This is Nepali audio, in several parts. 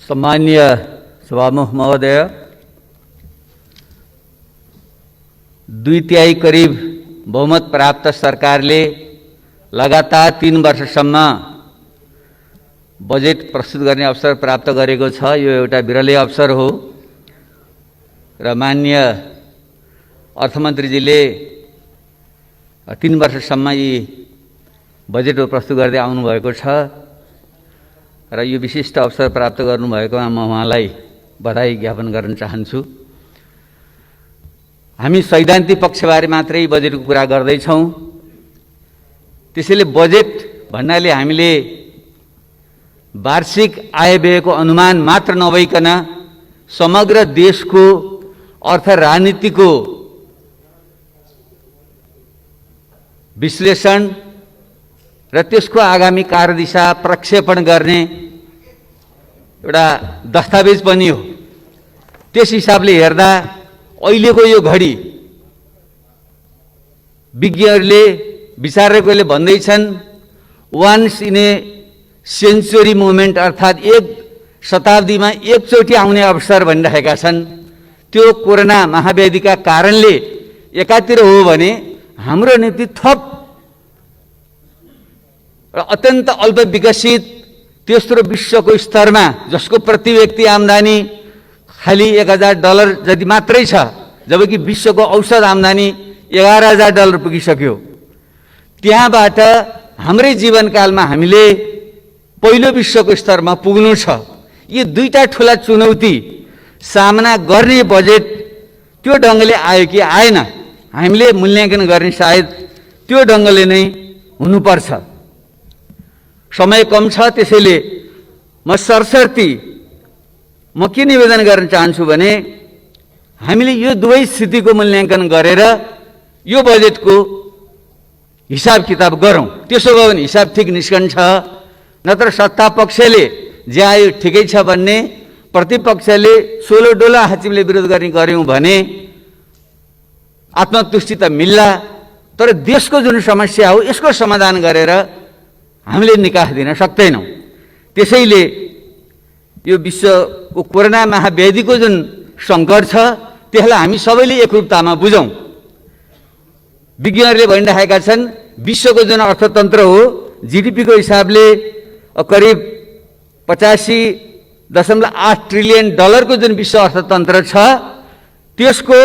सम्मान्य सभामुख महोदय, 2/3 करिब बहुमत प्राप्त सरकारले लगातार 3 वर्षसम्म बजेट प्रस्तुत गर्ने अवसर प्राप्त गरेको छ। यो एउटा विरलै अवसर हो र माननीय अर्थमन्त्रीजीले 3 वर्षसम्म यी बजेट प्रस्तुत गर्दै आउनुभएको छ र यो विशिष्ट अवसर प्राप्त गर्नुभएकोमा म उहाँलाई बधाई ज्ञापन गर्न चाहन्छु। हामी सैद्धान्तिक पक्षबारे मात्रै बजेटको कुरा गर्दैछौँ। त्यसैले बजेट भन्नाले हामीले वार्षिक आय व्ययको अनुमान मात्र नभइकन समग्र देशको अर्थ राजनीतिको विश्लेषण र त्यसको आगामी कार्यदिशा प्रक्षेपण गर्ने एउटा दस्तावेज पनि हो। त्यस हिसाबले हेर्दा अहिलेको यो घडी विज्ञहरूले विचारकहरूले भन्दैछन् once in a century moment, अर्थात् एक शताब्दीमा एकचोटि आउने अवसर भनिरहेका छन्। त्यो कोरोना महाव्याधिका कारणले एकातिर हो भने हाम्रो निम्ति थप र अत्यन्त अल्प विकसित तेस्रो विश्वको स्तरमा जसको प्रति व्यक्ति आम्दानी खाली $1000 जति मात्रै छ, जबकि विश्वको औसत आम्दानी $11,000 पुगिसक्यो। त्यहाँबाट हाम्रै जीवनकालमा हामीले पहिलो विश्वको स्तरमा पुग्नु छ। यी दुईटा ठुला चुनौती सामना गर्ने बजेट त्यो ढङ्गले आयो कि आएन, हामीले मूल्याङ्कन गर्ने सायद त्यो ढङ्गले नै हुनुपर्छ। समय कम छ, त्यसैले म सरसर्ती म के निवेदन गर्न चाहन्छु भने हामीले यो दुवै स्थितिको मूल्याङ्कन गरेर यो बजेटको हिसाब किताब गरौँ। त्यसो भयो भने हिसाब ठिक निस्कन्छ। नत्र सत्ता पक्षले जे आयो ठिकै छ भन्ने, प्रतिपक्षले सोलो डोला हाचिमले विरोध गर्ने गऱ्यौँ भने आत्मतुष्टि त मिल्ला, तर देशको जुन समस्या हो यसको समाधान गरेर हामीले निकास दिन सक्दैनौँ। त्यसैले यो विश्वको कोरोना महाव्याधिको जुन सङ्कट छ त्यसलाई हामी सबैले एकरूपतामा बुझौँ। विज्ञहरूले भनिरहेका छन् विश्वको जुन अर्थतन्त्र हो जीडीपीको हिसाबले करिब $85.8 ट्रिलियन को जुन विश्व अर्थतन्त्र छ त्यसको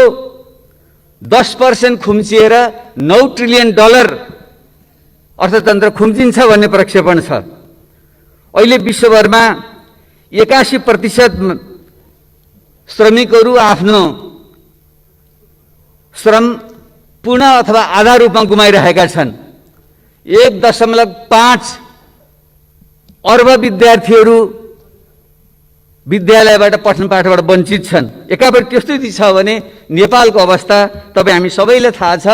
10% खुम्चिएर $9 ट्रिलियन अर्थतन्त्र खुम्चिन्छ भन्ने प्रक्षेपण छ। अहिले विश्वभरमा 81% श्रमिकहरू आफ्नो श्रम पूर्ण अथवा आधा रूपमा गुमाइरहेका छन्। 1.5 अर्ब विद्यार्थीहरू विद्यालयबाट पठन पाठबाट वञ्चित छन्। एकापट्टि त्यस्तो छ भने नेपालको अवस्था तपाईँ हामी सबैलाई थाहा छ।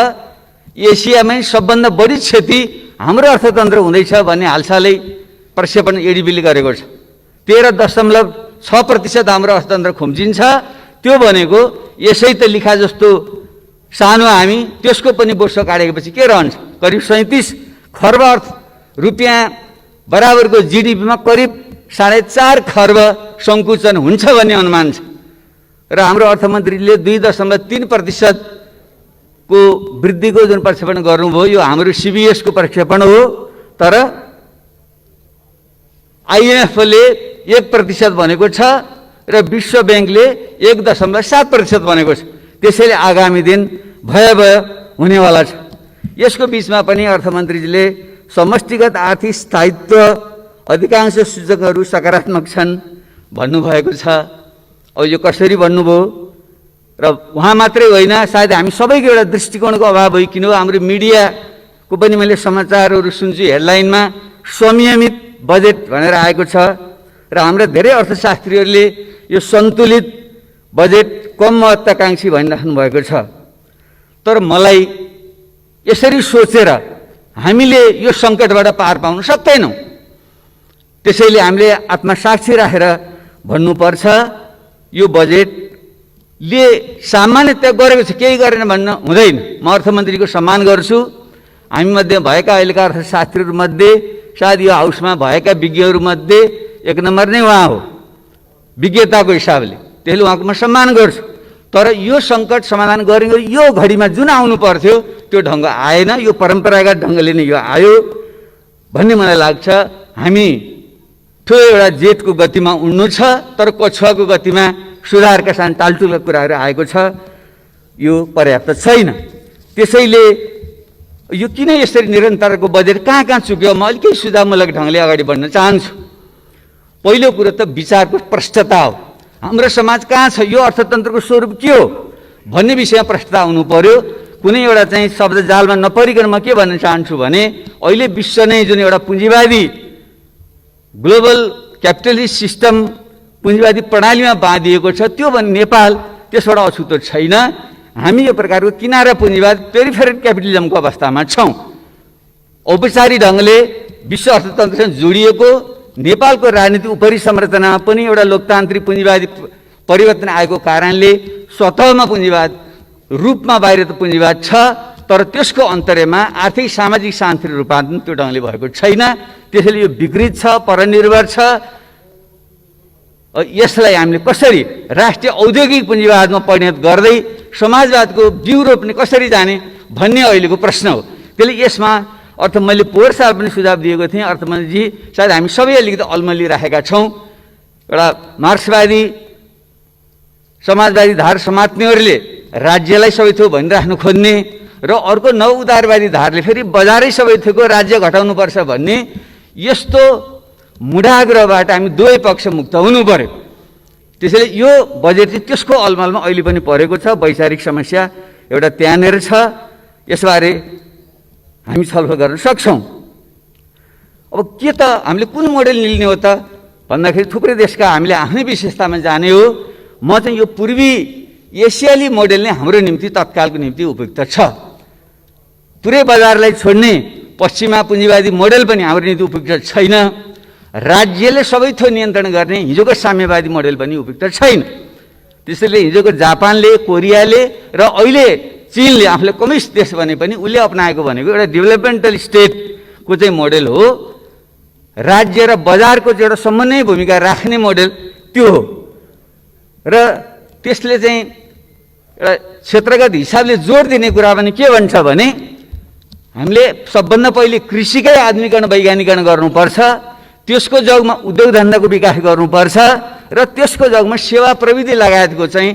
एसियामै सबभन्दा बढी क्षति हाम्रो अर्थतन्त्र हुँदैछ भन्ने हालसालै प्रक्षेपण एडिबीले गरेको छ। 13.6% हाम्रो अर्थतन्त्र खुम्चिन्छ। त्यो भनेको यसै त लिखा जस्तो सानो हामी, त्यसको पनि बोसो काटेपछि के रहन्छ? करिब 37 खर्ब रुपियाँ बराबरको जीडीपीमा करिब 4.5 खर्ब सङ्कुचन हुन्छ भन्ने अनुमान छ र हाम्रो अर्थमन्त्रीले 2.3% को वृद्धिको जुन प्रक्षेपण गर्नुभयो यो हाम्रो सीबीएसको प्रक्षेपण हो। तर आइएमएफले 1% भनेको छ र विश्व ब्याङ्कले 1.7% भनेको छ। त्यसैले आगामी दिन भयावह हुनेवाला छ। यसको बिचमा पनि अर्थमन्त्रीजीले समष्टिगत आर्थिक स्थायित्व अधिकांश सूचकहरू सकारात्मक छन् भन्नुभएको छ। अब यो कसरी भन्नुभयो र उहाँ मात्रै होइन, सायद हामी सबैको एउटा दृष्टिकोणको अभाव भइकन हो। हाम्रो मिडियाको पनि मैले समाचारहरू सुन्छु, हेडलाइनमा संयमित बजेट भनेर आएको छ र हाम्रा धेरै अर्थशास्त्रीहरूले यो सन्तुलित बजेट कम महत्त्वाकांक्षी भनिराख्नु भएको छ। तर मलाई यसरी सोचेर हामीले यो सङ्कटबाट पार पाउन सक्दैनौँ। त्यसैले हामीले आत्मसाक्षी राखेर भन्नुपर्छ यो बजेटले सामान्यतया गरेको छ, केही गरेन भन्न हुँदैन। म अर्थमन्त्रीको सम्मान गर्छु। हामी मध्ये भएका अहिलेका अर्थशास्त्रीहरूमध्ये सायद यो हाउसमा भएका विज्ञहरूमध्ये 1 नम्बर नै उहाँ हो विज्ञताको हिसाबले, त्यसले उहाँको म सम्मान गर्छु। तर यो सङ्कट समाधान गर्ने यो घडीमा जुन आउनु पर्थ्यो त्यो ढङ्ग आएन, यो परम्परागत ढङ्गले नै यो आयो भन्ने मलाई लाग्छ। हामी ठुलो एउटा जेटको गतिमा उड्नु छ, तर कछुवाको गतिमा सुधारका साथ टालटुलका कुराहरू आएको छ, यो पर्याप्त छैन। त्यसैले यो किन यसरी निरन्तरको बजेट कहाँ कहाँ चुक्यो, म अलिकति सुझावमूलक ढङ्गले अगाडि बढ्न चाहन्छु। पहिलो कुरो त विचारको प्रष्टता हो। हाम्रो समाज कहाँ छ, यो अर्थतन्त्रको स्वरूप के हो भन्ने विषयमा प्रष्टता हुनु पर्यो। कुनै एउटा चाहिँ शब्द जालमा नपरिकन म के भन्न चाहन्छु भने अहिले विश्व नै जुन एउटा पुँजीवादी ग्लोबल क्यापिटलिस्ट सिस्टम पुँजीवादी प्रणालीमा बाँधिएको छ, त्यो भने नेपाल त्यसबाट अछुतो छैन। हामी यो प्रकारको किनारा पुँजीवाद पेरिफेरल क्यापिटलिजमको अवस्थामा छौँ। औपचारिक ढङ्गले विश्व अर्थतन्त्रसँग जोडिएको नेपालको राजनीतिक उपरि संरचनामा पनि एउटा लोकतान्त्रिक पुँजीवादी परिवर्तन आएको कारणले स्वतःमा पुँजीवाद रूपमा बाहिर त पुँजीवाद छ, तर त्यसको अन्तर्यमा आर्थिक सामाजिक शान्ति रूपान्तरण त्यो ढङ्गले भएको छैन। त्यसैले यो विकृत छ, परनिर्भर छ। यसलाई हामीले कसरी राष्ट्रिय औद्योगिक पुँजीवादमा परिणत गर्दै समाजवादको बिउ रोप्ने कसरी जाने भन्ने अहिलेको प्रश्न हो। त्यसले यसमा मैले पोहोर साल पनि सुझाव दिएको थिएँ। अर्थमन्त्रीजी सायद हामी सबै अलिकति अल्मलिराखेका छौँ। एउटा मार्क्सवादी समाजवादी धार समात्नेहरूले राज्यलाई सबै थोक भनिराख्नु खोज्ने र अर्को नव उदारवादी धारले फेरि बजारै सबै थोकको राज्य घटाउनुपर्छ भन्ने यस्तो मुढाग्रहबाट हामी दुवै पक्ष मुक्त हुनु पर्यो। त्यसैले यो बजेट चाहिँ त्यसको अलमलमा अहिले पनि परेको छ। वैचारिक समस्या एउटा त्यहाँनिर छ, यसबारे हामी छलफल गर्न सक्छौँ। अब के त हामीले कुन मोडेल लिने हो त भन्दाखेरि थुप्रै देशका हामीले आफ्नै विशेषतामा जाने हो। म चाहिँ यो पूर्वी एसियाली मोडेल नै हाम्रो निम्ति तत्कालको निम्ति उपयुक्त छ। पुरै बजारलाई छोड्ने पश्चिमा पुँजीवादी मोडेल पनि हाम्रो निम्ति उपयुक्त छैन। राज्यले सबै थोक नियन्त्रण गर्ने हिजोको साम्यवादी मोडेल पनि उपयुक्त छैन। त्यसैले हिजोको जापानले, कोरियाले र अहिले चीनले आफूले कम्युनिस्ट देश भने पनि उसले अपनाएको भनेको एउटा डेभलपमेन्टल स्टेटको चाहिँ मोडेल हो। राज्य र बजारको चाहिँ एउटा समन्वय भूमिका राख्ने मोडेल त्यो हो। र त्यसले चाहिँ एउटा क्षेत्रगत हिसाबले जोड दिने कुरा पनि के भन्छ भने हामीले सबभन्दा पहिले कृषिकै आधुनिकरण वैज्ञानिकरण गर्नुपर्छ, त्यसको जगमा उद्योग धन्दाको विकास गर्नुपर्छ र त्यसको जगमा सेवा प्रविधि लगायतको चाहिँ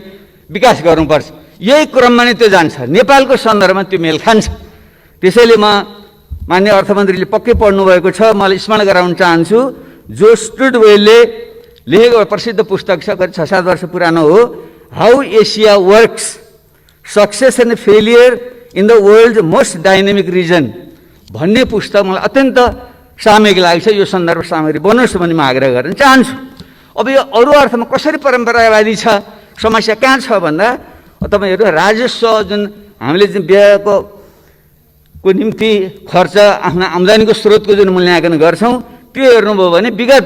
विकास गर्नुपर्छ। यही क्रममा नै त्यो जान्छ। नेपालको सन्दर्भमा त्यो मेल खान्छ। त्यसैले म मान्य अर्थमन्त्रीले पक्कै पढ्नु भएको छ, मलाई स्मरण गराउन चाहन्छु। जो स्टुडवेलले लेखेको प्रसिद्ध पुस्तक छ, करिब 6-7 वर्ष पुरानो हो, how Asia works, success and failure in the world most dynamic region भन्ने पुस्तक मलाई अत्यन्त सामयिक लाग्छ। यो सन्दर्भ सामग्री बनोस् भन्ने म आग्रह गर्न चाहन्छु। अब यो अरू अर्थमा कसरी परम्परावादी छ, समस्या कहाँ छ भन्दा तपाईँ हेर्नु, राजस्व जुन हामीले जुन व्ययको निम्ति खर्च आफ्नो आम्दानीको स्रोतको जुन मूल्याङ्कन गर्छौँ त्यो हेर्नुभयो भने विगत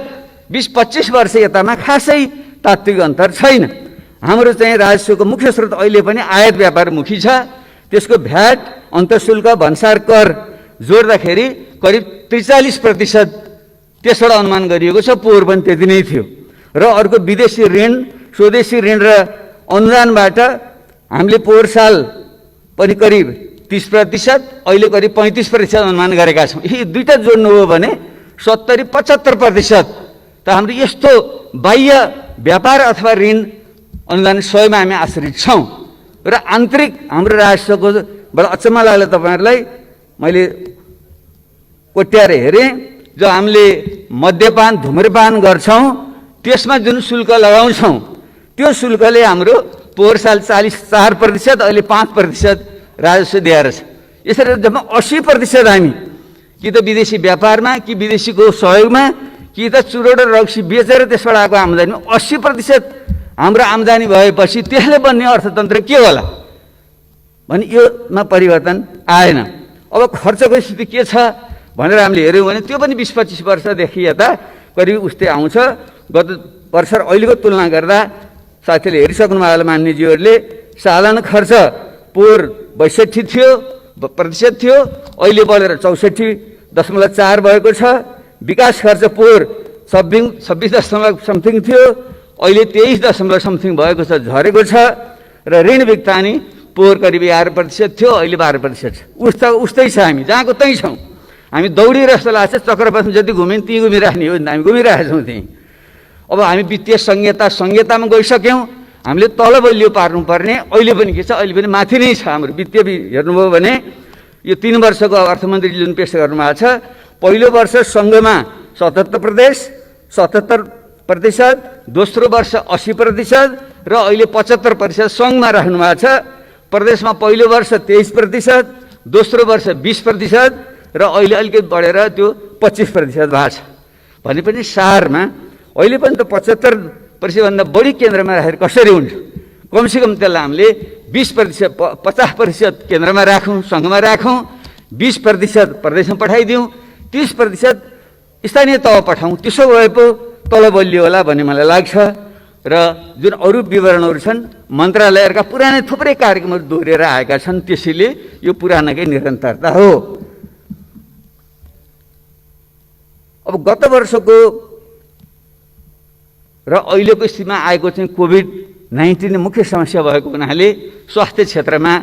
20-25 वर्ष यतामा खासै तात्विक अन्तर छैन। हाम्रो चाहिँ राजस्वको मुख्य स्रोत अहिले पनि आयात व्यापारमुखी छ। त्यसको भ्याट, अन्तःशुल्क, भन्सार कर जोड्दाखेरि करिब 43% त्यसबाट अनुमान गरिएको छ। पोहोर पनि त्यति नै थियो। र अर्को विदेशी ऋण, स्वदेशी ऋण र अनुदानबाट हामीले पोहोर साल पनि करिब 30%, अहिले करिब 35% अनुमान गरेका छौँ। यी दुईटा जोड्नु हो भने 70-75% त हाम्रो यस्तो बाह्य व्यापार अथवा ऋण अनुदान सहयोगमा हामी आश्रित छौँ। र आन्तरिक हाम्रो राजस्वको बडा अचम्म लाग्यो तपाईँहरूलाई, मैले कोट्याएर हेरेँ, जो हामीले मद्यपान धुम्रपान गर्छौँ त्यसमा जुन शुल्क लगाउँछौँ त्यो शुल्कले हाम्रो पोहोर साल 44%, अहिले 5% राजस्व दिएर छ। यसरी जम्मा 80% हामी कि त विदेशी व्यापारमा, कि विदेशीको सहयोगमा, कि त चुरोट र रक्सी बेचेर त्यसबाट आएको आम्दानीमा 80% हाम्रो आम्दानी भएपछि त्यसले बन्ने अर्थतन्त्र के होला भने योमा परिवर्तन आएन। अब खर्चको स्थिति के छ भनेर हामीले हेऱ्यौँ भने त्यो पनि 20-25 वर्षदेखि यता करिब उस्तै आउँछ। गत वर्ष र अहिलेको तुलना गर्दा साथीले हेरिसक्नु भयो होला मान्यज्यूहरूले, साधारण खर्च पोहोर 62% थियो, अहिले बढेर 64.4 भएको छ। विकास खर्च पोहोर 26 दशमलव समथिङ थियो, अहिले 23 समथिङ भएको छ, झरेको छ र ऋण भुक्तानी पोहोर करिब 11% थियो, अहिले 12% छ। उस्तै छ, हामी जहाँको त्यहीँ छौँ। हामी दौडिरहेको जस्तो लाग्छ, चक्रपथमा जति घुम्यौँ त्यहीँ घुमिराख्ने हो नि त, हामी घुमिरहेका छौँ त्यहीँ। अब हामी वित्तीय संहितामा गइसक्यौँ, हामीले तल बलियो पार्नुपर्ने अहिले पनि के छ, अहिले पनि माथि नै छ हाम्रो वित्तीय। हेर्नुभयो भने यो 3 वर्षको अर्थमन्त्री जुन पेश गर्नुभएको छ, पहिलो वर्ष सङ्घमा 77 प्रदेश 77%, दोस्रो वर्ष 80% र अहिले 75% सङ्घमा राख्नु भएको छ। प्रदेशमा पहिलो वर्ष 23%, दोस्रो वर्ष 20% र अहिले अलिकति बढेर त्यो 25% भएको छ। भने पनि सारमा अहिले पनि त 75%भन्दा बढी केन्द्रमा राखेर कसरी हुन्छ? कमसेकम त्यसलाई हामीले 20%, 50% केन्द्रमा राखौँ, सङ्घमा राखौँ, 20% प्रदेशमा पठाइदिउँ, 30% स्थानीय तह पठाउँ। त्यसो भए पो तल बलियो होला भन्ने मलाई लाग्छ। र जुन अरू विवरणहरू छन्, मन्त्रालयहरूका पुरानै थुप्रै कार्यक्रमहरू दोहोरिएर आएका छन्, त्यसैले यो पुरानकै निरन्तरता हो। अब गत वर्षको र अहिलेको स्थितिमा आएको चाहिँ कोभिड-19 मुख्य समस्या भएको हुनाले स्वास्थ्य क्षेत्रमा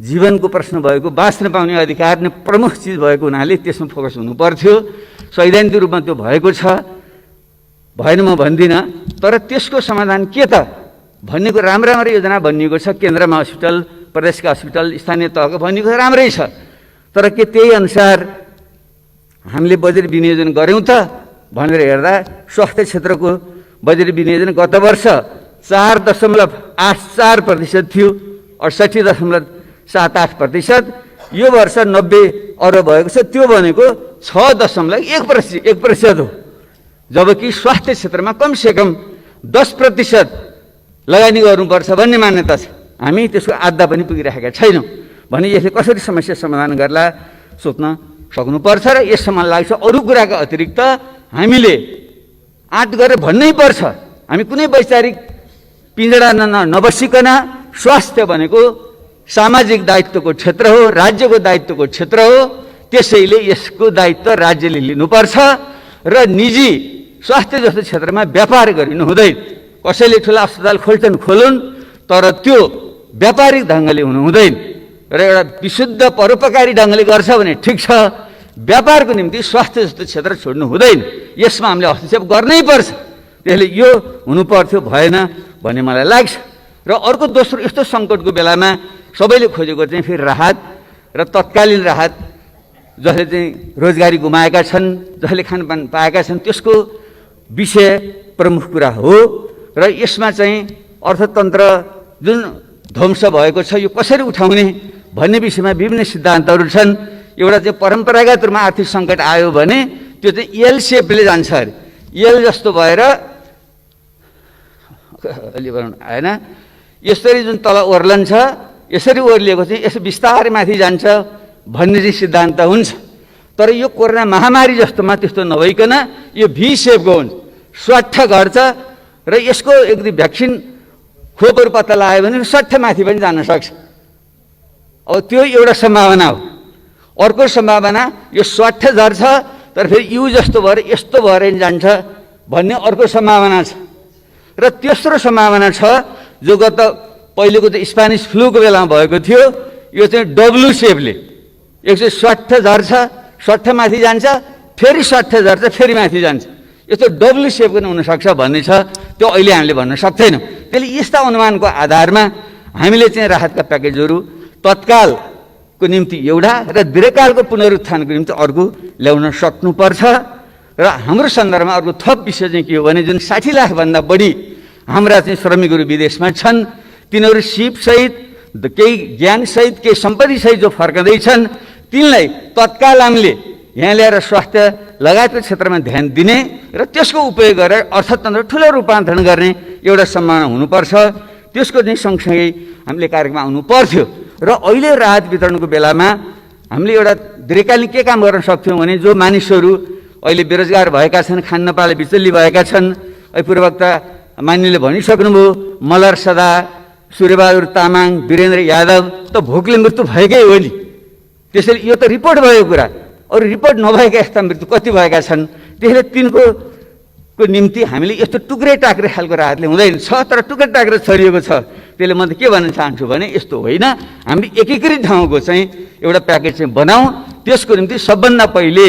जीवनको प्रश्न भएको, बाँच्न पाउने अधिकार नै प्रमुख चिज भएको हुनाले त्यसमा फोकस हुनु पर्थ्यो। सैद्धान्तिक रूपमा त्यो भएको छ, भएन म भन्दिनँ। तर त्यसको समाधान के त भन्नेको राम्रो योजना बनिएको छ। केन्द्रमा हस्पिटल, प्रदेशका हस्पिटल, स्थानीय तहको बनिएको राम्रै छ। तर के त्यही अनुसार हामीले बजेट विनियोजन गऱ्यौँ त भनेर हेर्दा स्वास्थ्य क्षेत्रको बजेट विनियोजन गत वर्ष 4.84% थियो, 68.78%। यो वर्ष 90 अरब भएको छ, त्यो भनेको 6.1% हो। जबकि स्वास्थ्य क्षेत्रमा कमसेकम 10% लगानी गर्नुपर्छ भन्ने मान्यता छ। हामी त्यसको आधा पनि पुगिरहेका छैनौँ। भने यसले कसरी समस्या समाधान गर्ला सोच्न सक्नुपर्छ। र यसमा लाग्छ अरू कुराको अतिरिक्त हामीले आँट गरेर भन्नै पर्छ, हामी कुनै वैचारिक पिँजडा नबसिकन स्वास्थ्य भनेको सामाजिक दायित्वको क्षेत्र हो, राज्यको दायित्वको क्षेत्र हो। त्यसैले यसको दायित्व राज्यले लिनुपर्छ र निजी स्वास्थ्य जस्तो क्षेत्रमा व्यापार गरिनु हुँदैन। कसैले ठुला अस्पताल खोल्छन् खोलुन्, तर त्यो व्यापारिक ढङ्गले हुनु हुँदैन। र एउटा विशुद्ध परोपकारी ढङ्गले गर्छ भने ठिक छ, व्यापारको निम्ति स्वास्थ्य जस्तो क्षेत्र छोड्नु हुँदैन। यसमा हामीले हस्तक्षेप गर्नै पर्छ। त्यसले यो हुनुपर्थ्यो, भएन भन्ने मलाई लाग्छ। र अर्को दोस्रो, यस्तो सङ्कटको बेलामा सबैले खोजेको चाहिँ फेरि राहत र तत्कालीन राहत। जसले चाहिँ रोजगारी गुमाएका छन्, जसले खानपान पाएका छन्, त्यसको विषय प्रमुख कुरा हो। र यसमा चाहिँ अर्थतन्त्र जुन ध्वंस भएको छ, यो कसरी उठाउने भन्ने विषयमा विभिन्न सिद्धान्तहरू छन्। एउटा चाहिँ परम्परागत रूपमा आर्थिक सङ्कट आयो भने त्यो चाहिँ एल सेपले जान्छ अरे। एल जस्तो भएर अलि आएन, यसरी जुन तल ओर्लन्छ, यसरी ओर्लिएको चाहिँ यसो बिस्तारै माथि जान्छ भन्ने चाहिँ सिद्धान्त हुन्छ। तर यो कोरोना महामारी जस्तोमा त्यस्तो नभइकन यो भी सेपको हुन्छ, स्वाट्ठ घट्छ। र यसको यदि भ्याक्सिन खोपहरू पत्ता लगायो भने सट्ठ माथि पनि जान सक्छ। अब त्यो एउटा सम्भावना हो। अर्को सम्भावना यो स्वाट्ठ झर्छ, तर फेरि यु जस्तो भएर यस्तो भएर जान्छ भन्ने अर्को सम्भावना छ। र तेस्रो सम्भावना छ जो गत पहिलेको चाहिँ स्पेनिस फ्लूको बेलामा भएको थियो, यो चाहिँ डब्लु सेपले 160 झर्छ, 60 माथि जान्छ, फेरि 60 झर्छ, फेरि माथि जान्छ। यस्तो डब्लु सेप पनि हुनसक्छ भन्ने छ। त्यो अहिले हामीले भन्न सक्दैनौँ। त्यसले यस्ता अनुमानको आधारमा हामीले चाहिँ राहतका प्याकेजहरू तत्कालको निम्ति एउटा र दीर्घकालको पुनरुत्थानको निम्ति अर्को ल्याउन सक्नुपर्छ। र हाम्रो सन्दर्भमा अर्को थप विषय चाहिँ के हो भने जुन 60 लाखभन्दा बढी हाम्रा चाहिँ श्रमिकहरू विदेशमा छन्, तिनीहरू सिपसहित, केही ज्ञानसहित, केही सम्पत्तिसहित जो फर्कँदैछन्, तिनलाई तत्काल हामीले यहाँ ल्याएर स्वास्थ्य लगायतको क्षेत्रमा ध्यान दिने र त्यसको उपयोग गरेर अर्थतन्त्र ठुलो रूपान्तरण गर्ने एउटा सम्भावना हुनुपर्छ। त्यसको चाहिँ सँगसँगै हामीले कार्यक्रम आउनु पर्थ्यो। र अहिले राहत वितरणको बेलामा हामीले एउटा दीर्घकालीन के काम गर्न सक्थ्यौँ भने जो मानिसहरू अहिले बेरोजगार भएका छन्, खान नपाए बिचल्ली भएका छन्, पूर्ववक्ता मान्यले भनिसक्नुभयो, मलर सदा, सूर्यबहादुर तामाङ, वीरेन्द्र यादव त भोकले मृत्यु भएकै हो नि। त्यसैले यो त रिपोर्ट भएको कुरा, अरू रिपोर्ट नभएका यस्ता मृत्यु कति भएका छन्। त्यसैले तिनको को निम्ति हामीले यस्तो टुक्रे टाक्रे खालको राहतले हुँदैन छ, तर टुक्रे टाक्रे छरिएको छ। त्यसले म त के भन्न चाहन्छु भने यस्तो होइन, हामीले एकीकृत ढङ्गको चाहिँ एउटा प्याकेज चाहिँ बनाऊ। त्यसको निम्ति सबभन्दा पहिले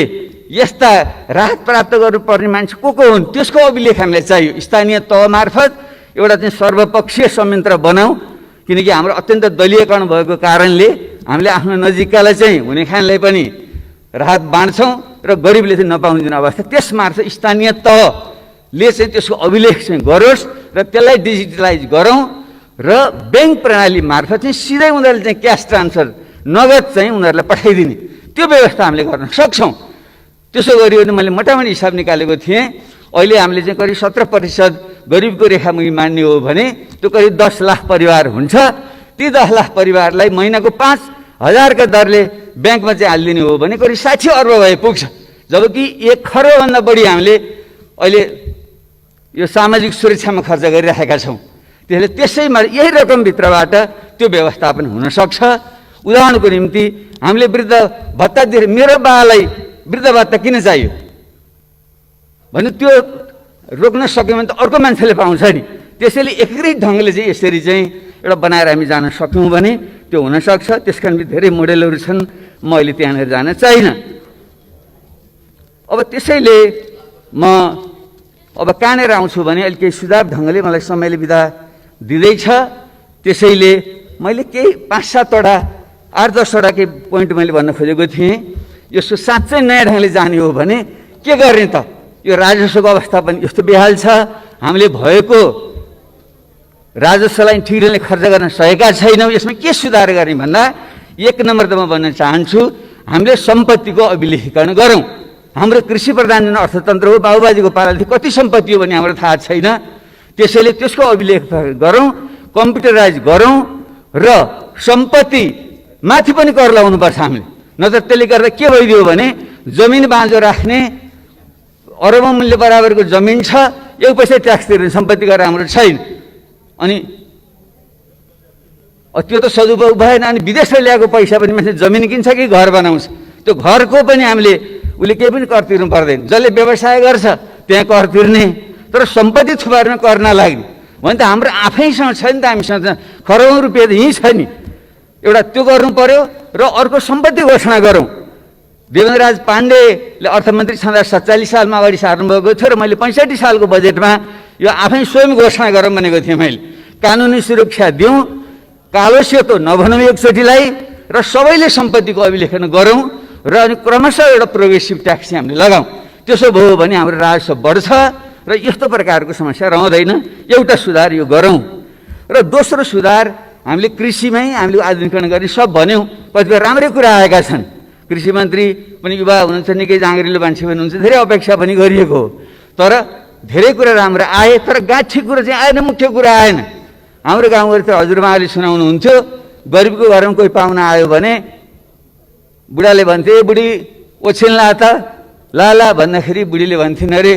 यस्ता राहत प्राप्त गर्नुपर्ने मान्छे को हुन् त्यसको अभिलेख हामीलाई चाहियो। स्थानीय तह मार्फत एउटा चाहिँ सर्वपक्षीय संयन्त्र बनाऊ, किनकि हाम्रो अत्यन्त दलीयकरण भएको कारणले हामीले आफ्नो नजिककालाई चाहिँ हुने खानलाई पनि राहत बाँड्छौँ र गरिबले चाहिँ नपाउने जुन अवस्था, त्यसमार्फत स्थानीय तहले चाहिँ त्यसको अभिलेख चाहिँ गरोस् र त्यसलाई डिजिटलाइज गरौँ र ब्याङ्क प्रणाली मार्फत चाहिँ सिधै उनीहरूले चाहिँ क्यास ट्रान्सफर नगद चाहिँ उनीहरूलाई पठाइदिने त्यो व्यवस्था हामीले गर्न सक्छौँ। त्यसो गरियो भने मैले मोटामोटी हिसाब निकालेको थिएँ, अहिले हामीले चाहिँ करिब 17% गरिबको रेखामुनि मान्ने हो भने त्यो करिब 10 लाख परिवार हुन्छ। ती 10 लाख परिवारलाई महिनाको 5,000 का दरले ब्याङ्कमा चाहिँ हालिदिने हो भने करिब 60 अर्ब भए पुग्छ। जबकि 1 खरबभन्दा बढी हामीले अहिले यो सामाजिक सुरक्षामा खर्च गरिराखेका छौँ। त्यसले त्यसैमा यही रकमभित्रबाट त्यो व्यवस्थापन हुन सक्छ। उदाहरणको निम्ति हामीले वृद्ध भत्ता दिएर मेरो बालाई वृद्ध भत्ता किन चाहियो भने त्यो रोक्न सक्यो भने त अर्को मान्छेले पाउँछ नि। त्यसैले एकीकृत ढङ्गले चाहिँ यसरी चाहिँ एउटा बनाएर हामी जान सक्यौँ भने त्यो हुनसक्छ। त्यसकारण धेरै मोडेलहरू छन्, म अहिले त्यहाँनिर जान चाहिनँ। अब त्यसैले म अब कहाँनिर आउँछु भने अहिले केही सुझाव ढङ्गले मलाई समयले बिदा दिँदैछ। त्यसैले मैले केही 5-7वटा 8-10वटा केही पोइन्ट मैले भन्न खोजेको थिएँ। यसको साँच्चै नयाँ ढङ्गले जाने हो भने के गर्ने त? यो राजस्वको अवस्था पनि यस्तो बेहाल छ, हामीले भएको राजस्वलाई ठिक ढङ्गले खर्च गर्न सकेका छैनौँ। यसमा के सुधार गर्ने भन्दा 1 नम्बर त म भन्न चाहन्छु, हामीले सम्पत्तिको अभिलेखीकरण गरौँ। हाम्रो कृषि प्रधान जुन अर्थतन्त्र हो, बाबुबाजीको पालादेखि कति सम्पत्ति हो भने हाम्रो थाहा छैन। त्यसैले त्यसको अभिलेख गरौँ, कम्प्युटराइज गरौँ र सम्पत्ति माथि पनि कर लगाउनुपर्छ हामीले। नत्र त्यसले गर्दा के भइदियो भने जमिन बाँझो राख्ने, अरबौँ मूल्य बराबरको जमिन छ, 1 पैसा ट्याक्स तिर्ने सम्पत्ति गरेर हाम्रो छैन। अनि त्यो त सदुपयोग भएन। अनि विदेशले ल्याएको पैसा पनि मान्छे जमिन किन्छ कि घर बनाउँछ, त्यो घरको पनि हामीले उसले केही पनि कर तिर्नु पर्दैन। जसले व्यवसाय गर्छ त्यहाँ कर तिर्ने, तर सम्पत्ति थुपार्न कर नलाग्ने भने त हाम्रो आफैसँग छैन त। हामीसँग खरबौँ रुपियाँ त यहीँ छ नि। एउटा त्यो गर्नु पर्यो र अर्को सम्पत्ति घोषणा गरौँ। देवेन्द्रराज पाण्डेले अर्थमन्त्री छँदा 47 सालमा अगाडि सार्नुभएको थियो र मैले 65 सालको बजेटमा यो आफै स्वयं घोषणा गरौँ भनेको थिएँ। मैले कानुनी सुरक्षा दिउँ, कालो सेतो नभनौँ एकचोटिलाई, र सबैले सम्पत्तिको अभिलेखन गरौँ र अनि क्रमशः एउटा प्रोग्रेसिभ ट्याक्स हामीले लगाउँ। त्यसो भयो भने हाम्रो राजस्व बढ्छ र यस्तो प्रकारको समस्या रहँदैन। एउटा सुधार यो गरौँ। र दोस्रो सुधार हामीले कृषिमै हामीले आधुनिकीकरण गर्ने सब भन्यौँ, कतिपय राम्रै कुरा आएका छन्। कृषि मन्त्री पनि युवा हुनुहुन्छ, निकै जाँगरिलो मान्छे पनि हुनुहुन्छ, धेरै अपेक्षा पनि गरिएको हो। तर धेरै कुरा राम्रो आए, तर गाँठी कुरा चाहिँ आएन, मुख्य कुरा आएन। हाम्रो गाउँघरि त हजुरबाले सुनाउनुहुन्थ्यो, गरिबको घरमा कोही पाहुना आयो भने बुढाले भन्थे, बुढी ओछिन्ला त लाला भन्दाखेरि बुढीले भन्थिन् अरे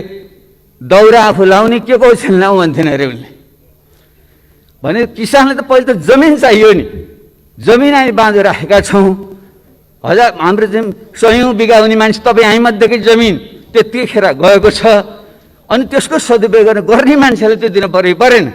दौरा आफू लाउने के को ओछिन्लाउ भन्थिन् अरे उनले। भने किसानले त पहिले त जमिन चाहियो नि, जमिन हामी बाँझो राखेका छौँ। हाम्रो चाहिँ 100औँ बिघा हुने मान्छे तपाईँ हामीमध्येकै जमिन त्यतिखेर गएको छ। अनि त्यसको सदुपयोग गर्ने मान्छेले त्यो दिन परेन।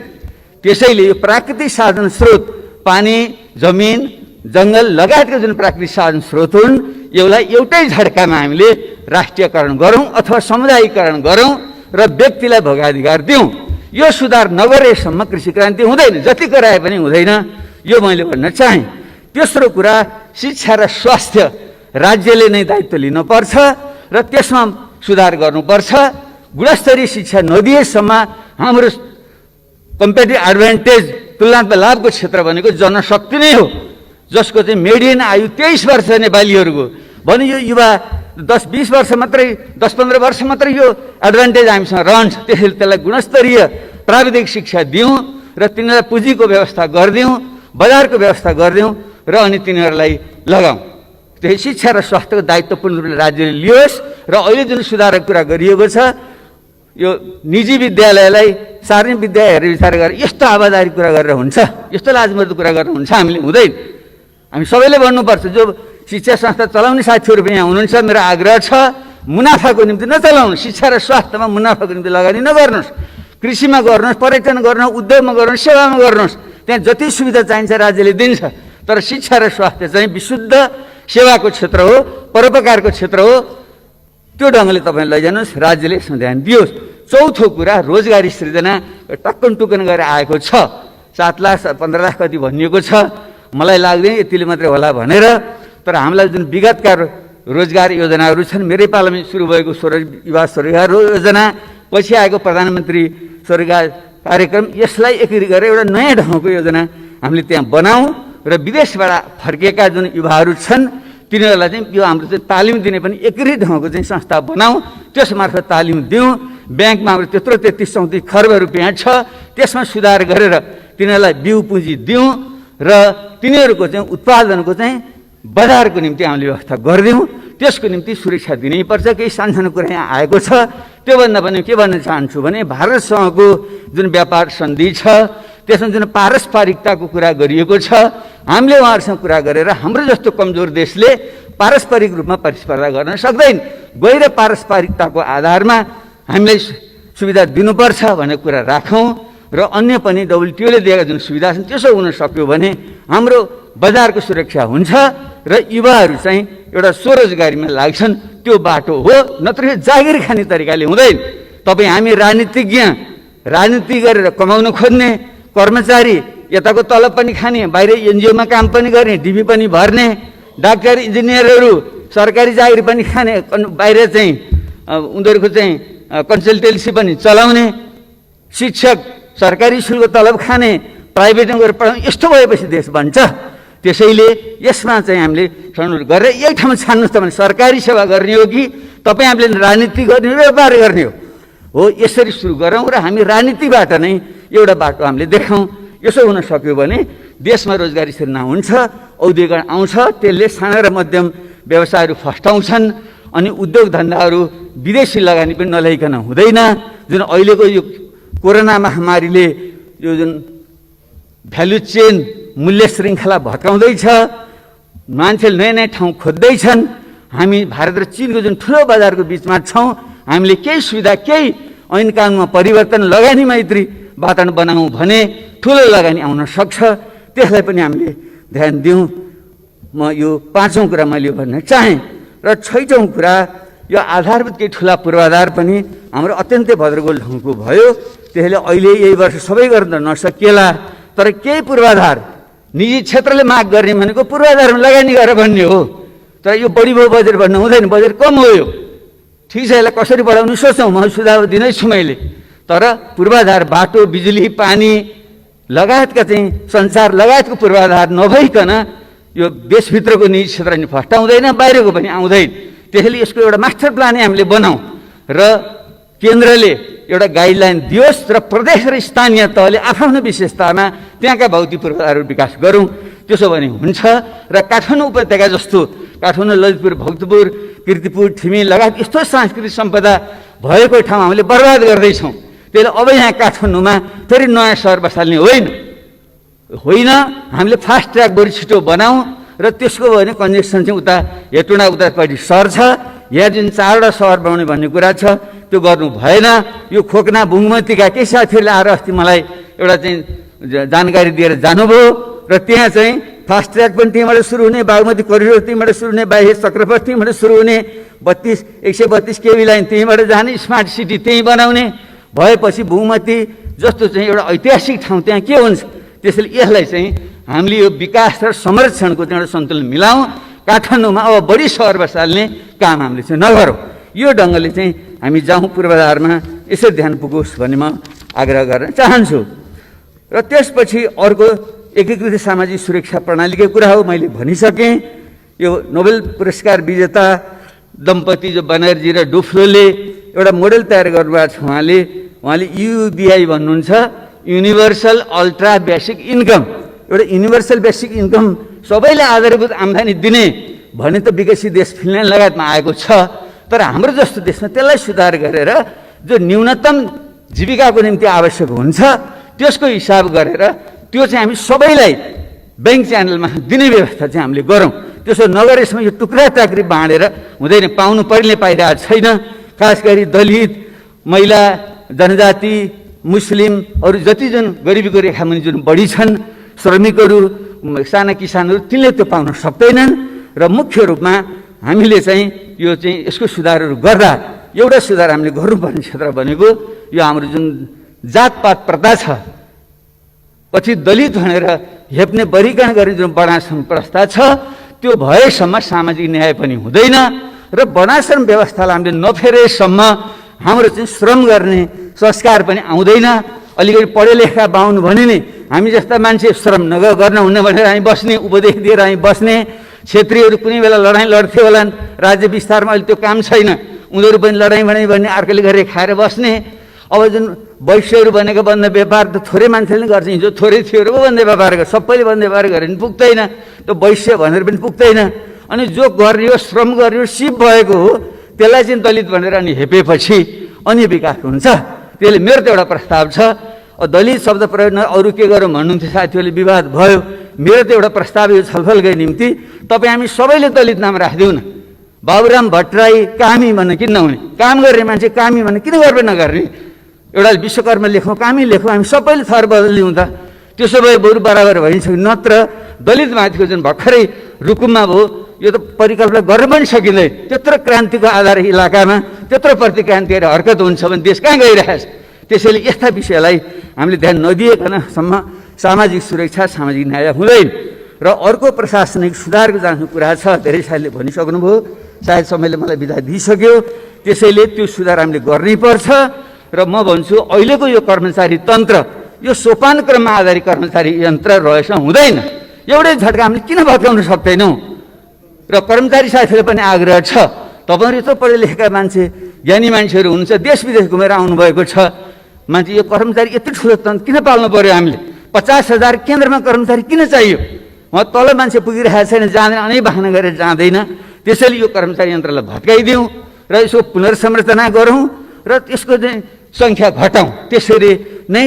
त्यसैले यो प्राकृतिक साधन स्रोत, पानी, जमिन, जङ्गल लगायतका जुन प्राकृतिक साधन स्रोत हुन्, यसलाई एउटै झड्कामा हामीले राष्ट्रियकरण गरौँ अथवा समुदायीकरण गरौँ र व्यक्तिलाई भोगाधिकार दिउँ। यो सुधार नगरेसम्म कृषि क्रान्ति हुँदैन, जति कराए पनि हुँदैन। यो मैले भन्न चाहेँ। तेस्रो कुरा, शिक्षा र स्वास्थ्य राज्यले नै दायित्व लिनुपर्छ र त्यसमा सुधार गर्नुपर्छ। गुणस्तरीय शिक्षा नदिएसम्म हाम्रो कम्पेटिभ एडभान्टेज, तुलनात्मक लाभको क्षेत्र भनेको जनशक्ति नै हो, जसको चाहिँ मेडियन आयु 23 वर्ष नेपालीहरूको भने यो युवा 10-20 वर्ष मात्रै, 10-15 वर्ष मात्रै यो एडभान्टेज हामीसँग रहन्छ। त्यसैले त्यसलाई गुणस्तरीय प्राविधिक शिक्षा दिउँ र तिनीहरूलाई पुँजीको व्यवस्था गरिदिउँ, बजारको व्यवस्था गरिदिउँ र अनि तिनीहरूलाई लगाउँ। त्यही शिक्षा र स्वास्थ्यको दायित्व पूर्ण रूपले राज्यले लियोस्। र अहिले जुन सुधारको कुरा गरिएको छ, यो निजी विद्यालयलाई सार्वजनिक विद्यालयहरू विचार गरेर यस्तो आवादारी कुरा गरेर हुन्छ, यस्तो लाजमर्दो कुरा गरेर हुन्छ, हामीले हुँदैन। हामी सबैले भन्नुपर्छ। जो शिक्षा संस्था चलाउने साथीहरू पनि यहाँ हुनुहुन्छ, मेरो आग्रह छ, मुनाफाको निम्ति नचलाउनुहोस्, शिक्षा र स्वास्थ्यमा मुनाफाको निम्ति लगानी नगर्नुहोस्, कृषिमा गर्नुहोस्, पर्यटन गर्नुहोस्, उद्योगमा गर्नुहोस्, सेवामा गर्नुहोस्। त्यहाँ जति सुविधा चाहिन्छ राज्यले दिन्छ, तर शिक्षा र स्वास्थ्य चाहिँ विशुद्ध सेवाको क्षेत्र हो, परोपकारको क्षेत्र हो। त्यो ढङ्गले तपाईँ लैजानुहोस्, राज्यले यसमा ध्यान दियोस्। चौथो कुरा, रोजगारी सृजना टक्कन टुक्कन गरेर आएको छ। 7 लाख 15 लाख कति भनिएको छ, मलाई लाग्दैन यतिले मात्रै होला भनेर। तर हामीलाई जुन विगतका रोजगार योजनाहरू छन्, मेरै पालामा सुरु भएको युवा स्वरोजगार योजना, पछि आएको प्रधानमन्त्री स्वरोजगार कार्यक्रम, यसलाई एकीकृत गरेर एउटा नयाँ ढङ्गको योजना हामीले त्यहाँ बनाऊँ र विदेशबाट फर्किएका जुन युवाहरू छन् तिनीहरूलाई चाहिँ यो हाम्रो चाहिँ तालिम दिने पनि एकीकृत ढङ्गको चाहिँ संस्था बनाऊँ, त्यसमार्फत तालिम दिउँ। ब्याङ्कमा हाम्रो त्यत्रो 33-34 खर्ब रुपियाँ छ, त्यसमा सुधार गरेर तिनीहरूलाई बिउ पुँजी दिउँ र तिनीहरूको चाहिँ उत्पादनको चाहिँ बजारको निम्ति हामीले व्यवस्था गरिदिउँ। त्यसको निम्ति सुरक्षा दिनैपर्छ। केही सानसानो कुरा यहाँ आएको छ, त्योभन्दा पनि के भन्न चाहन्छु भने भारतसँगको जुन व्यापार सन्धि छ त्यसमा जुन पारस्परिकताको कुरा गरिएको छ, हामीले उहाँहरूसँग कुरा गरेर हाम्रो जस्तो कमजोर देशले पारस्परिक रूपमा प्रतिस्पर्धा गर्न सक्दैन, गएर पारस्परिकताको आधारमा हामीलाई सुविधा दिनुपर्छ भन्ने कुरा राखौँ र अन्य पनि WTO-ले दिएका जुन सुविधा छन् त्यसो हुन सक्यो भने हाम्रो बजारको सुरक्षा हुन्छ र युवाहरू चाहिँ एउटा स्वरोजगारीमा लाग्छन्। त्यो बाटो हो, नत्र जागिर खाने तरिकाले हुँदैन। तपाईँ हामी राजनीति गरेर कमाउन खोज्ने कर्मचारी, यताको तलब पनि खाने, बाहिर NGO-मा काम पनि गर्ने, डिबी पनि भर्ने, डाक्टर इन्जिनियरहरू सरकारी जागिर पनि खाने, बाहिर चाहिँ उनीहरूको चाहिँ कन्सल्टेन्सी पनि चलाउने, शिक्षक सरकारी स्कुलको तलब खाने, प्राइभेटमा गएर पढाउने, यस्तो भएपछि देश बन्छ। त्यसैले यसमा चाहिँ हामीले छनौट गरेर यही ठाउँमा छान्नुहोस् त भने सरकारी सेवा गर्ने हो कि तपाईँ हामीले राजनीति गर्ने हो, व्यापार गर्ने हो, यसरी सुरु गरौँ र हामी राजनीतिबाट नै एउटा बाटो हामीले देखाउँ। यसो हुन सक्यो भने देशमा रोजगारी सृजना हुन्छ, औद्योगिकरण आउँछ, त्यसले साना र मध्यम व्यवसायहरू फस्टाउँछन् अनि उद्योग धन्दाहरू विदेशी लगानी पनि नल्याइकन हुँदैन। जुन अहिलेको यो कोरोना महामारीले यो जुन भ्यालु चेन मूल्य श्रृङ्खला भत्काउँदैछ, मान्छेले नयाँ नयाँ ठाउँ खोज्दैछन्। हामी भारत र चीनको जुन ठुलो बजारको बिचमा छौँ, हामीले केही सुविधा, केही ऐन कानुनमा परिवर्तन, लगानी मैत्री वातावरण बनाऊँ भने ठुलो लगानी आउन सक्छ। त्यसलाई पनि हामीले ध्यान दिउँ। म यो 5औं कुरा मैले भन्न चाहेँ। र 6औं कुरा, यो आधारभूत केही ठुला पूर्वाधार पनि हाम्रो अत्यन्तै भद्रगोल ढङ्गको भयो। त्यसले अहिले यही वर्ष सबै गर्न नसकिएला, तर केही पूर्वाधार निजी क्षेत्रले माग गर्ने भनेको पूर्वाधारमा लगानी गरेर भन्ने हो। तर यो बढी भयो बजेट भन्न हुँदैन, बजेट कम हो यो, ठिक छ, यसलाई कसरी बढाउनु सोचौँ, म सुझाव दिँदैछु मैले। तर पूर्वाधार, बाटो, बिजुली, पानी लगायतका चाहिँ सञ्चार लगायतको पूर्वाधार नभइकन यो देशभित्रको निजी क्षेत्र नि फस्टाउँदैन, बाहिरको पनि आउँदैन। त्यसैले यसको एउटा मास्टर प्लानै हामीले बनाऊँ र केन्द्रले एउटा गाइडलाइन दियोस् र प्रदेश र स्थानीय तहले आफ्नो विशेषतामा त्यहाँका भौतिक पूर्वाधारहरू विकास गरौँ। त्यसो भने हुन्छ। र काठमाडौँ उपत्यका जस्तो काठमाडौँ, ललितपुर, भक्तपुर, कीर्तिपुर, ठिमी लगायत यस्तो सांस्कृतिक सम्पदा भएको ठाउँ हामीले बर्बाद गर्दैछौँ। त्यसले अब यहाँ काठमाडौँमा फेरि नयाँ सहर बसाल्ने होइन, हामीले फास्ट ट्र्याक बढी छिटो बनाऊँ र त्यसको भने कन्जेक्सन चाहिँ उता हेटुँडा उतापट्टि सर्छ। यहाँ जुन 4वटा सहर बनाउने भन्ने कुरा छ त्यो गर्नु भएन। यो खोकना बुङमतीका केही साथीहरूले आएर अस्ति मलाई एउटा चाहिँ जानकारी दिएर जानुभयो र त्यहाँ चाहिँ फास्ट ट्र्याक पनि त्यहीँबाट सुरु हुने, बागमती करिडोर त्यहीँबाट सुरु हुने, बाह्य चक्रपथ त्यहीँबाट सुरु हुने, 132 केबी लाइन त्यहीँबाट जाने, स्मार्ट सिटी त्यहीँ बनाउने भएपछि बुङमती जस्तो चाहिँ एउटा ऐतिहासिक ठाउँ त्यहाँ के हुन्छ। त्यसैले यसलाई चाहिँ हामीले यो विकास र संरक्षणको चाहिँ एउटा सन्तुलन मिलाउँ। काठमाडौँमा अब बढी सहर बसाल्ने काम हामीले चाहिँ नगरौँ। यो ढङ्गले चाहिँ हामी जाउँ, पूर्वाधारमा यसरी ध्यान पुगोस् भन्ने म आग्रह गर्न चाहन्छु। र त्यसपछि अर्को एकीकृत सामाजिक सुरक्षा प्रणालीकै कुरा हो, मैले भनिसकेँ। यो नोबेल पुरस्कार विजेता दम्पति जो बनर्जी र डुफ्लोले एउटा मोडेल तयार गर्नुभएको छ। उहाँले UBI भन्नुहुन्छ, युनिभर्सल अल्ट्रा बेसिक इन्कम। एउटा युनिभर्सल बेसिक इन्कम सबैले आधारभूत आम्दानी दिने भने त विकसित देश फिनल्यान्ड लगायतमा आएको छ। तर हाम्रो जस्तो देशमा त्यसलाई सुधार गरेर जो न्यूनतम जीविकाको निम्ति आवश्यक हुन्छ त्यसको हिसाब गरेर त्यो चाहिँ हामी सबैलाई ब्याङ्क च्यानलमा दिने व्यवस्था चाहिँ हामीले गरौँ। त्यसो नगरेसम्म यो टुक्रा टाक्री बाँडेर हुँदैन, पाउनु पर्ने पाइरहेको छैन। खास गरी दलित, महिला, जनजाति, मुस्लिम अरू जति जुन गरिबीको रेखामुनि जुन बढी छन्, श्रमिकहरू, साना किसानहरू, तिनले त्यो पाउन सक्दैनन्। र मुख्य रूपमा हामीले चाहिँ यो चाहिँ यसको सुधारहरू गर्दा एउटा सुधार हामीले गर्नुपर्ने क्षेत्र भनेको यो हाम्रो जुन जातपात प्रथा छ, पछि दलित भनेर हेप्ने वर्गीकरण गर्ने जुन वर्णाश्रम प्रस्था छ, त्यो भएसम्म सामाजिक न्याय पनि हुँदैन र वर्णाश्रम व्यवस्थालाई हामीले नफेरेसम्म हाम्रो चाहिँ श्रम गर्ने संस्कार पनि आउँदैन। अलिकति पढे लेखा बाहुन भने नि हामी जस्ता मान्छे श्रम गर्न हुन्न भनेर हामी बस्ने, उपदेश दिएर हामी बस्ने। क्षेत्रीहरू कुनै बेला लडाइँ लड्थे होलान्, राज्य विस्तारमा अहिले त्यो काम छैन, उनीहरू पनि लडाइँ भन्ने अर्कोले गरेर खाएर बस्ने। अब जुन वैश्यहरू भनेको बन्द व्यापार त थोरै मान्छेले गर्छ, हिजो थोरै थियोहरू पो बन्द व्यापार गर्छ, सबैले बन्द व्यापार गरे पनि पुग्दैन, त्यो वैश्य भनेर पनि पुग्दैन। अनि जो गरियो श्रम गरियो सिप भएको हो त्यसलाई चाहिँ दलित भनेर अनि हेपेपछि अनि विकास हुन्छ। त्यसले मेरो त एउटा प्रस्ताव छ। दलित शब्द प्रयोग अरू के गरौँ भन्नुहुन्थ्यो साथीहरूले, विवाद भयो। मेरो त एउटा प्रस्ताव यो छलफलकै निम्ति तपाईँ हामी सबैले दलित नाम राखिदिउँ न। बाबुराम भट्टराई कामी भन्ने किन नहुने? काम गर्ने मान्छे कामी भन्ने किन गर्बै नगर्ने? एउटा विश्वकर्मा लेखौँ, कामी लेखौँ, हामी सबैले थर बदलिउँ त। त्यसो भए बरु बराबर भइन्छ। नत्र दलित माथिको जुन भर्खरै रुकुममा भयो, यो त परिकल्पना गर्न पनि सकिँदैन। त्यत्रो क्रान्तिको आधार इलाकामा त्यत्रो प्रतिक्रान्तिहरू हरकत हुन्छ भने देश कहाँ गइरहेछ? त्यसैले यस्ता विषयलाई हामीले ध्यान नदिएकनसम्म सामाजिक सुरक्षा, सामाजिक न्याय हुँदैन। र अर्को प्रशासनिक सुधारको जानु कुरा छ, धेरै साथीले भनिसक्नुभयो, सायद समयले मलाई बिदा दिइसक्यो। त्यसैले त्यो सुधार हामीले गर्नै पर्छ। र म भन्छु अहिलेको यो कर्मचारी तन्त्र, यो सोपान क्रममा आधारित कर्मचारी यन्त्र रहेछ हुँदैन। एउटै झट्का हामीले किन भत्काउन सक्दैनौँ? र कर्मचारी साथीहरूले पनि आग्रह छ, तपाईँहरू यत्रो पढे लेखेका मान्छे, ज्ञानी मान्छेहरू हुनुहुन्छ, देश विदेश घुमेर आउनुभएको छ, मान्छे यो कर्मचारी यति ठुलो तन्त्र किन पाल्नु पर्यो? हामीले 50,000 केन्द्रमा कर्मचारी किन चाहियो? उहाँ तल मान्छे पुगिरहेको छैन, जाँदैन, अनेक बाहना गरेर जाँदैन। त्यसैले यो कर्मचारी यन्त्रलाई भत्काइदिउँ र यसको पुनर्संरचना गरौँ र यसको चाहिँ सङ्ख्या घटाउँ। त्यसरी नै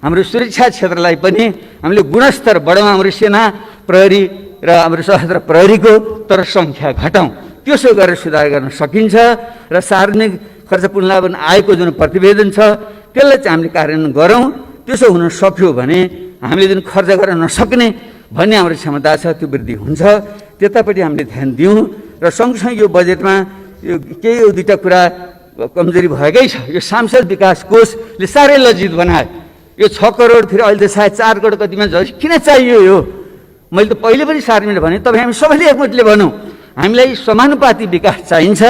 हाम्रो सुरक्षा क्षेत्रलाई पनि हामीले गुणस्तर बढाउँ, हाम्रो सेना, प्रहरी र हाम्रो सशस्त्र प्रहरीको, तर सङ्ख्या घटाउँ। त्यसो गरेर सुधार गर्न सकिन्छ। र सार्वजनिक खर्च पुनर्लाभन आएको जुन प्रतिवेदन छ त्यसलाई चाहिँ हामीले कार्यान्वयन गरौँ। त्यसो हुन सक्यो भने हामीले जुन खर्च गर्न नसक्ने भन्ने हाम्रो क्षमता छ, त्यो वृद्धि हुन्छ। त्यतापट्टि हामीले ध्यान दिउँ। र सँगसँगै यो बजेटमा यो केही दुईवटा कुरा कमजोरी भएकै छ। यो सांसद विकास कोषले साह्रै लज्जित बनायो। यो 6 करोड फेरि अहिले त सायद 4 करोड कतिमा झन् किन चाहियो यो? मैले त पहिले पनि सार्वजनिक भने, तपाईँ हामी सबैले एकमतले भनौँ हामीलाई समानुपाती विकास चाहिन्छ।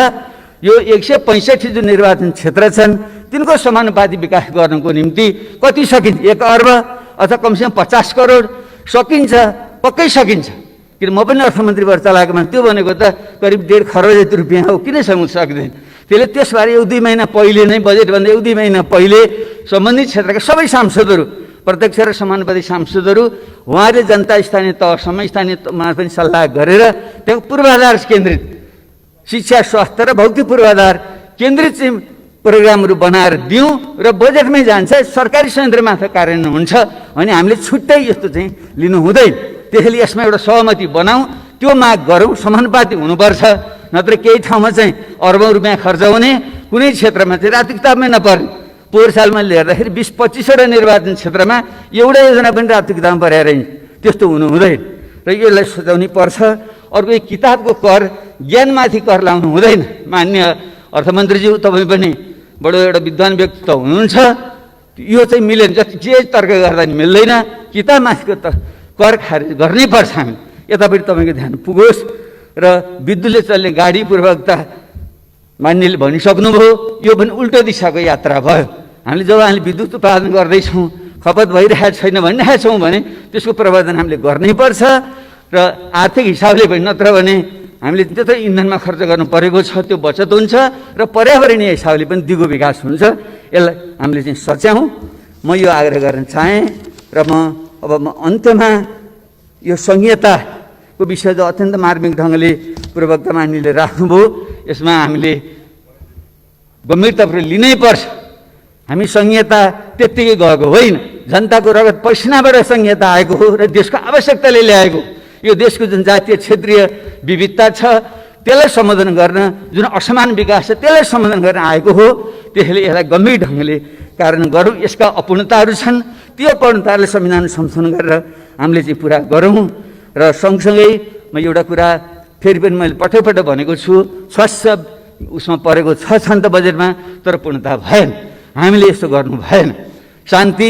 यो 165 जुन निर्वाचन क्षेत्र छन् तिनको समानुपाती विकास गर्नको निम्ति कति सकिन्छ? 1 अर्ब अथवा कमसेकम 50 करोड सकिन्छ, पक्कै सकिन्छ। किन म पनि अर्थमन्त्री भएर चलाएको मान्छे, त्यो भनेको त करिब 1.5 खरब जति रुपियाँ हो, किन सक्दैन? त्यसले त्यसबारे 1-2 महिना पहिले नै, बजेटभन्दा 1-2 महिना पहिले सम्बन्धित क्षेत्रका सबै सांसदहरू, प्रत्यक्ष र समानुपाती सांसदहरू, उहाँले जनता स्थानीय तहसम्म, स्थानीय तहमा पनि सल्लाह गरेर त्यहाँ पूर्वाधार केन्द्रित शिक्षा, स्वास्थ्य र भौतिक पूर्वाधार केन्द्रित चाहिँ प्रोग्रामहरू बनाएर दिउँ र बजेटमै जान्छ, सरकारी संयन्त्रमार्फत कार्यान्वयन हुन्छ। अनि हामीले छुट्टै यस्तो चाहिँ लिनु हुँदैन। त्यसैले यसमा एउटा सहमति बनाऊँ, त्यो माग गरौँ, समानुपाती हुनुपर्छ। नत्र केही ठाउँमा चाहिँ अर्बौँ रुपियाँ खर्च हुने, कुनै क्षेत्रमा चाहिँ रातो किताबमै नपर्ने। पोहोर सालमा हेर्दाखेरि 20-25वटा निर्वाचन क्षेत्रमा एउटा योजना पनि रातो किताबमा परेर त्यस्तो हुनु हुँदैन र यसलाई सुझाउनै पर्छ। अर्को किताबको कर, ज्ञानमाथि कर लाउनु हुँदैन। मान्य अर्थमन्त्रीज्यू, तपाईँ पनि बडो एउटा विद्वान व्यक्ति त हुनुहुन्छ, यो चाहिँ मिलेन, जति जे तर्क गर्दा नि मिल्दैन। किताबमाथिको त कर खारेज गर्नै पर्छ। हामी यतापट्टि तपाईँको ध्यान पुगोस्। र विद्युतले चल्ने गाडी पूर्वकता मान्यले भनिसक्नुभयो, यो पनि उल्टो दिशाको यात्रा भयो। हामीले जब हामीले विद्युत उत्पादन गर्दैछौँ, खपत भइरहेको छैन भनिरहेका छौँ भने त्यसको प्रबन्धन हामीले गर्नै पर्छ र आर्थिक हिसाबले पनि। नत्र भने हामीले त्यत्रो इन्धनमा खर्च गर्नु परेको छ, त्यो बचत हुन्छ र पर्यावरणीय हिसाबले पनि दिगो विकास हुन्छ। यसलाई हामीले चाहिँ सच्याउँ, म यो आग्रह गर्न चाहेँ। र अब अन्त्यमा यो संहिताको विषय जो अत्यन्त मार्मिक ढङ्गले पूर्वक्ता मान्यले राख्नुभयो, यसमा हामीले गम्भीरतापूर्वक लिनै पर्छ। हामी संहिता त्यत्तिकै गएको होइन, जनताको रगत पसिनाबाट संहिता आएको हो र देशको आवश्यकताले ल्याएको। यो देशको जुन जातीय क्षेत्रीय विविधता छ त्यसलाई सम्बोधन गर्न, जुन असमान विकास छ त्यसलाई सम्बोधन गर्न आएको हो। त्यसैले यसलाई गम्भीर ढङ्गले कार्यान्वयन गरौँ। यसका अपूर्णताहरू छन्, त्यो अपूर्णताहरूलाई संविधान संशोधन गरेर हामीले चाहिँ पुरा गरौँ। र सँगसँगै म एउटा कुरा फेरि पनि मैले पटक भनेको छु, स्वास्थ्य उसमा परेको छ नि त बजेटमा, तर पूर्णता भएन। हामीले यस्तो गर्नु भएन। शान्ति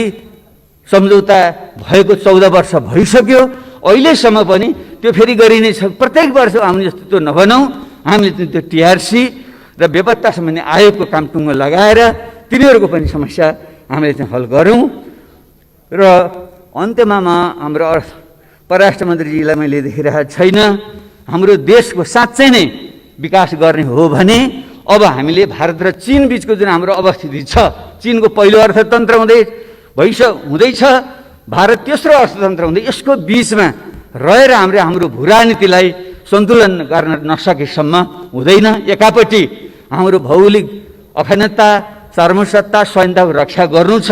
सम्झौता भएको 14 वर्ष भइसक्यो, अहिलेसम्म पनि त्यो फेरि गरिने छ। प्रत्येक वर्ष आउने जस्तो त्यो नबनाऊ। हामीले त्यो टिआरसी र बेपत्ता सम्बन्धी आयोगको काम टुङ्गो लगाएर तिनीहरूको पनि समस्या हामीले चाहिँ हल गरौँ। र अन्त्यमा म हाम्रो परराष्ट्र मन्त्रीजीलाई मैले देखिरहेको छैन। हाम्रो देशको साँच्चै नै विकास गर्ने हो भने अब हामीले भारत र चीन बीचको जुन हाम्रो अवस्थिति छ, चीनको पहिलो अर्थतन्त्र हुँदैछ, भारत तेस्रो अर्थतन्त्र हुँदै, यसको बीचमा रहेर हाम्रो भूराजनीतिलाई सन्तुलन गर्न नसकेसम्म हुँदैन। एकापट्टि हाम्रो भौगोलिक अखण्डता, सार्वभौमसत्ता, स्वाधीनताको रक्षा गर्नु छ।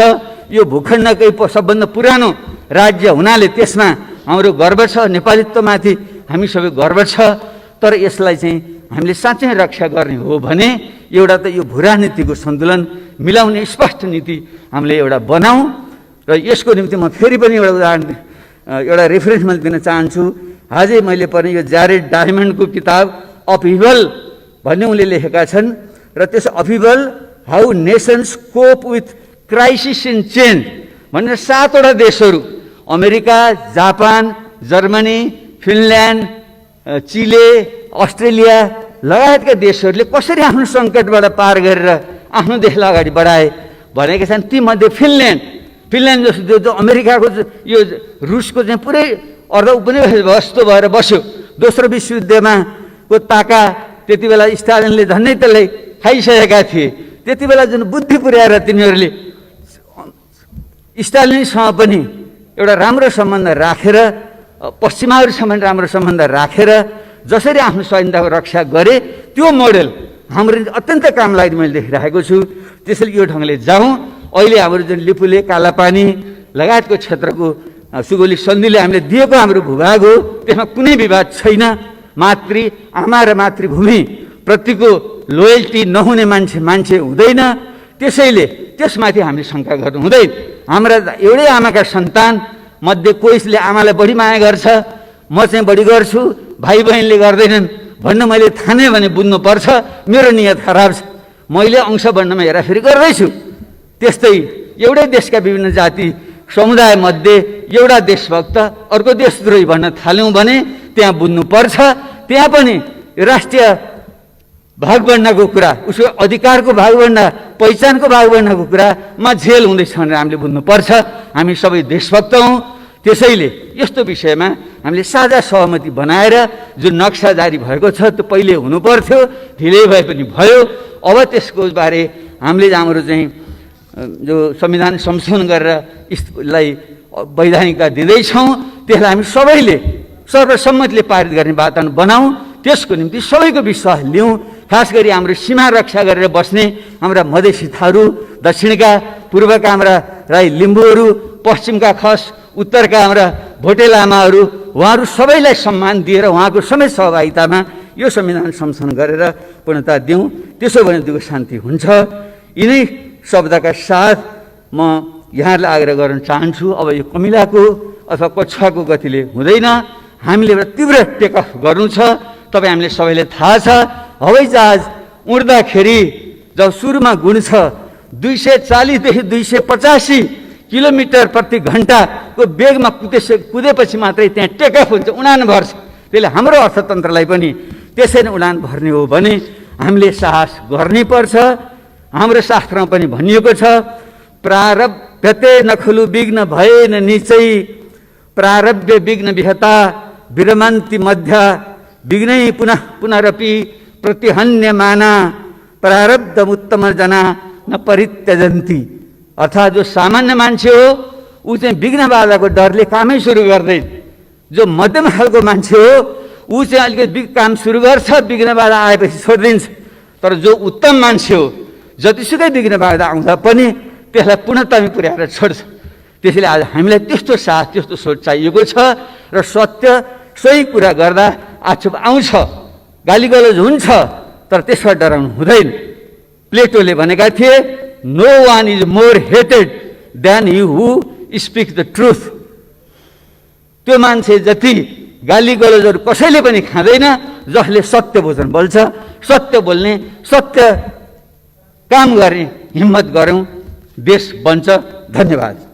यो भूखण्डकै सबभन्दा पुरानो राज्य हुनाले त्यसमा हाम्रो गर्व छ, नेपालीत्वमाथि हामी सबै गर्व छ। तर यसलाई चाहिँ हामीले साँच्चै रक्षा गर्ने हो भने एउटा त यो भूराजनीतिको सन्तुलन मिलाउने स्पष्ट नीति हामीले एउटा बनाऊँ। र यसको निम्ति म फेरि पनि एउटा उदाहरण, एउटा रेफरेन्स मैले दिन चाहन्छु। आजै मैले पनि यो ज्यारेड डायमन्डको किताब अपहिभल भन्ने उनले लेखेका छन्, र त्यस upheaval how nations cope with crisis in change भनेर 7वटा देशहरू, America, Japan, Germany, Finland, Chile, Australia लगायतका देशहरूले कसरी आफ्नो सङ्कटबाट पार गरेर आफ्नो देशलाई अगाडि बढाए भनेका छन्। तीमध्ये फिनल्यान्ड जस्तो जो अमेरिकाको यो रुसको चाहिँ पुरै अर्धउपनिवेशजस्तो भएर बस्यो। दोस्रो विश्वयुद्धमा को ताका त्यति बेला स्टालिनले झन्डै त्यसलाई खाइसकेका थिए। त्यति बेला जुन बुद्धि पुर्याएर तिनीहरूले स्टालिनसँग पनि एउटा राम्रो सम्बन्ध राखेर, पश्चिमाहरूसँग राम्रो सम्बन्ध राखेर जसरी आफ्नो स्वाधीनताको रक्षा गरे, त्यो मोडेल हाम्रो अत्यन्त काम लाग्ने मैले देखिरहेको छु। त्यसैले यो ढङ्गले जाउँ। अहिले हाम्रो जुन लिपुले, कालापानी लगायतको क्षेत्रको सुगौली सन्धिले हामीले दिएको हाम्रो भूभाग हो, त्यसमा कुनै विवाद छैन। आमा र मातृभूमि प्रतिको लोयल्टी नहुने मान्छे हुँदैन। त्यसैले त्यसमाथि हामीले शङ्का गर्नु हुँदैन। हाम्रा एउटै आमाका सन्तान मध्ये कोहीले आमालाई बढी माया गर्छ, म चाहिँ बढी गर्छु, भाइ बहिनीले गर्दैनन् भन्न मैले ठाने भने बुझ्नुपर्छ मेरो नियत खराब छ। मैले अंश बन्नमा हेराफेरि गर्दैछु। त्यस्तै एउटै देशका विभिन्न जाति समुदाय मध्ये एउटा देशभक्त अर्को देशद्रोही भन्न थाल्यौँ भने त्यहाँ बुझ्नुपर्छ। त्यहाँ पनि राष्ट्रिय भागभण्डाको कुरा, उसको अधिकारको भागभण्डा, पहिचानको भागभण्डाको कुरामा झेल हुँदैछ भनेर हामीले बुझ्नुपर्छ। हामी सबै देशभक्त हौँ। त्यसैले यस्तो विषयमा हामीले साझा सहमति बनाएर जुन नक्सा जारी भएको छ त्यो पहिले हुनु पर्थ्यो, ढिलै भए पनि भयो। अब त्यसको बारे हामीले हाम्रो चाहिँ जो संविधान संशोधन गरेर यसलाई वैधानिकता दिँदैछौँ, त्यसलाई हामी सबैले सर्वसम्मतिले पारित गर्ने वातावरण बनाऊँ। त्यसको निम्ति सबैको विश्वास लिउँ। खास गरी हाम्रो सीमा रक्षा गरेर बस्ने हाम्रा मधेसी थारू, दक्षिणका पूर्वका हाम्रा राई लिम्बूहरू, पश्चिमका खस, उत्तरका हाम्रा भोटे लामाहरू, उहाँहरू सबैलाई सम्मान दिएर उहाँको समेत सहभागितामा यो संविधान संशोधन गरेर पूर्णता दिउँ। त्यसो भने दिगो शान्ति हुन्छ। यिनै शब्दका साथ म यहाँहरूलाई आग्रह गर्न चाहन्छु, अब यो कमिलाको अथवा कक्षाको गतिले हुँदैन। हामीले एउटा तीव्र टेकअफ गर्नु छ। तपाईँ हामीले सबैले थाहा छ, हवाईजहाज उड्दाखेरि जब सुरुमा गुण छ 240 देखि 285 किलोमिटर प्रति घन्टाको वेगमा कुदेपछि मात्रै त्यहाँ टेकअफ हुन्छ, उडान भर्छ। त्यसले हाम्रो अर्थतन्त्रलाई पनि त्यसरी उडान भर्ने हो भने हामीले साहस गर्नै पर्छ। हाम्रो शास्त्रमा पनि भनिएको छ, प्रारब्धते नखलु विघ्न भएन निचै, प्रारब्ध विघ्न विहता विरमन्ति मध्य, विघ्नै पुनः पुनरपि प्रतिहन्यमाना, प्रारब्ध उत्तम जना न परित्यजन्ति। अर्थात् जो सामान्य मान्छे हो ऊ चाहिँ विघ्न बाधाको डरले कामै सुरु गर्दैन। जो मध्यम खालको मान्छे हो ऊ चाहिँ अलिकति काम सुरु गर्छ, विघ्न बाधा आएपछि छोडिदिन्छ। तर जो उत्तम मान्छे हो जतिसुकै विघ्न बाधा आउँदा पनि त्यसलाई पुनः पुर्याएर छोड्छ। त्यसैले आज हामीलाई त्यस्तो साथ, त्यस्तो सोच चाहिएको छ। र सत्य सोही कुरा गर्दा आक्षेप आउँछ, गालीगलोज हुन्छ, तर त्यसबाट डराउनु हुँदैन। प्लेटोले भनेका थिए, no one is more hated than you who speak the truth. त्यो मान्छे जति गाली गलोजहरू कसैले पनि खाँदैन जसले सत्य वचन बोल्छ। सत्य बोल्ने, सत्य काम गर्ने हिम्मत गरौँ, देश बन्छ। धन्यवाद।